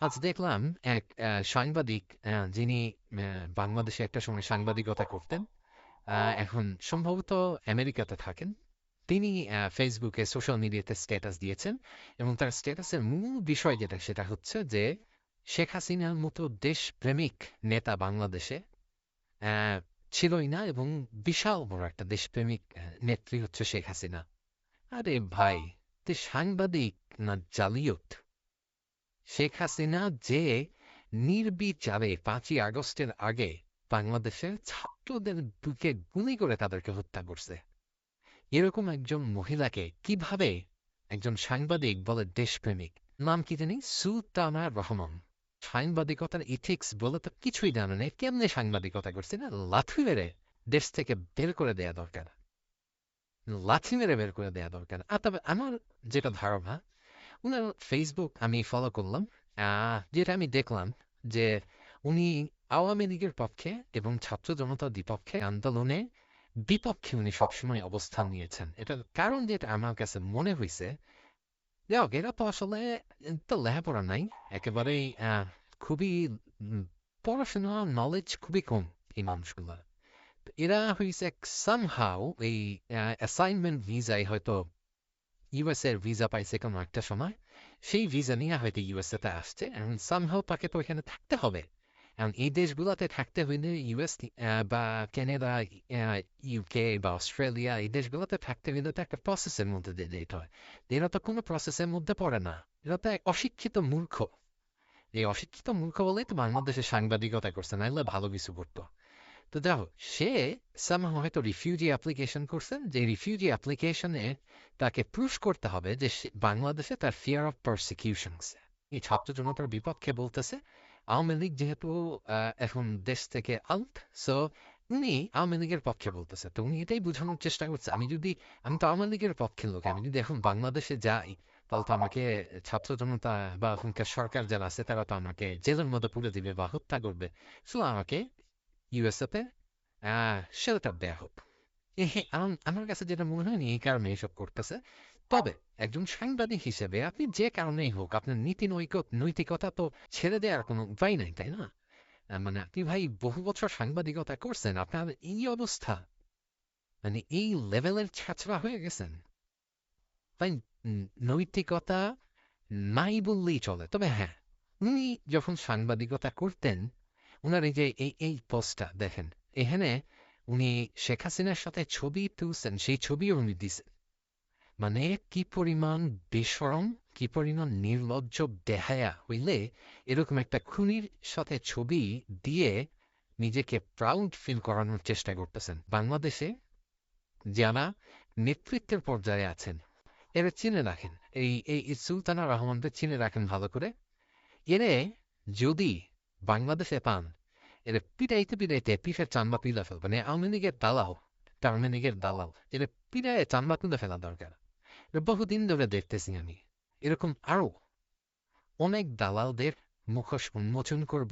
আজ দেখলাম এক সাংবাদিক যিনি বাংলাদেশে একটা সময় সাংবাদিকতা করতেন, এখন সম্ভবত আমেরিকাতে থাকেন। তিনি ফেসবুকে সোশ্যাল মিডিয়াতে স্ট্যাটাস দিয়েছেন এবং তার স্ট্যাটাসের মূল বিষয় যেটা সেটা হচ্ছে যে শেখ হাসিনার মতো দেশপ্রেমিক নেতা বাংলাদেশে আহ, ছিলই না, এবং বিশাল বড় একটা দেশপ্রেমিক নেত্রী হচ্ছে শেখ হাসিনা। আরে ভাই, তুই সাংবাদিক না জালিয়াত? শেখ হাসিনা যে নির্বিচারে 5ই আগস্টের আগে বাংলাদেশের ছাত্রদের বুকে গুলি করে তাদেরকে হত্যা করছে, এরকম একজন মহিলাকে কিভাবে একজন সাংবাদিক বলে দেশপ্রেমিক? নাম কি জানি, সুলতানা রহমান। সাংবাদিকতার ইথিক্স বলে তো কিছুই জানে না, কেমনে সাংবাদিকতা করছে? না, লাথি মেরে দেশ থেকে বের করে দেয়া দরকার, লাথি মেরে বের করে দেয়া দরকার। আর তবে আমার যেটা ধারণা, উনার ফেসবুক আমি ফলো করলাম, যেটা আমি দেখলাম যে উনি আওয়ামী লীগের পক্ষে এবং ছাত্র জনতার বিপক্ষে আন্দোলনে বিপক্ষে উনি সবসময় অবস্থান নিয়েছেন। এটার কারণ যেটা আমার কাছে মনে হয়েছে, যাক এরা তো আসলে তো লেখাপড়া নাই একেবারেই, খুবই পড়াশোনা নলেজ খুবই কম এই মানুষগুলো। এরা হয়েছে সামহাও এই অ্যাসাইনমেন্ট ভিসায় হয়তো ইউএস এর ভিসা পাইছে কোনো একটা সময়, সেই ভিসা নিয়ে হয়তো ইউএসএ তে আসছে, এখন সামহাও তাকে তো এখানে থাকতে হবে। এখন এই দেশগুলোতে থাকতে হইলে ইউএস বা কানাডা, ইউকে বা অস্ট্রেলিয়া, এই দেশগুলোতে থাকতে হইলে তো একটা প্রসেসের মধ্যে দিয়ে যেতে হয়। এরা তো কোনো প্রসেসের মধ্যে পড়ে না, এরা তো এক অশিক্ষিত মূর্খ। এই অশিক্ষিত মূর্খ বলেই তো বাংলাদেশে সাংবাদিকতা করছে, নাইলে ভালো কিছু করতো। তো দেখো, সে somehow হয়তো রিফিউজি অ্যাপ্লিকেশন করছে, যে রিফিউজি অ্যাপ্লিকেশনে তাকে প্রুফ করতে হবে যে বাংলাদেশে তার ফিয়ার অফ প্রসিকিউশন। এই ছাত্র জনতার বিপক্ষে বলতেছে আওয়ামী লীগ যেহেতু এখন দেশ থেকে আউট, সো উনি আওয়ামী লীগের পক্ষে বলতেছে। তো উনি এটাই বোঝানোর চেষ্টা করছে, আমি তো আওয়ামী লীগের পক্ষের লোক, আমি যদি এখন বাংলাদেশে যাই তাহলে তো আমাকে ছাত্র জনতা বা এখনকার সরকার যারা আছে তারা তো আমাকে জেলের মধ্যে পুরে দিবে বা হত্যা করবে। সো আমাকে ইউএসএতে শেল্টার দেয়া হোক। আমার কাছে যেটা মনে হয় এই কারণে এসব করতেছে। তবে একজন সাংবাদিক হিসেবে আপনি যে কারণেই হোক, আপনার নৈতিকতা তো ছেড়ে দেওয়ার কোনো উপায় নাই, তাই না? মানে আপনি ভাই বহু বছর সাংবাদিকতা করছেন, আপনার এই অবস্থা, মানে এই লেভেলের ছাত্রা হয়ে গেছেন ভাই। নৈতিকতা নাই বললেই চলে। তবে হ্যাঁ, উনি যখন সাংবাদিকতা করতেন, উনার এই যে এই পোস্টটা দেখেন, এখানে উনি শেখ হাসিনার সাথে ছবি তুলছেন, সেই ছবিও উনি দিছেন। মানে কি পরিমাণ বেশরম, কি পরিমাণ নির্লজ্জ দেহায়া হইলে এরকম একটা খুনির সাথে ছবি দিয়ে নিজেকে প্রাউড ফিল করানোর চেষ্টা করতেছেন। বাংলাদেশে যারা নেতৃত্বের পর্যায়ে আছেন এরা চিনে রাখেন, এই এই সুলতানা রহমানদের চিনে রাখেন ভালো করে। এরে যদি বাংলাদেশে পান, এরা পিটাইতে পিটাইতে পিঠের চামড়া তুলে ফেলবে। মানে আওয়ামী লীগের দালাল, আওয়ামী লীগের দালাল, এরা পিটাইয়ে চামড়া তুলে ফেলা দরকার। এটা বহুদিন ধরে দেখতেছি আমি, এরকম আরো অনেক দালালদের মুখোশ উন্মোচন করব।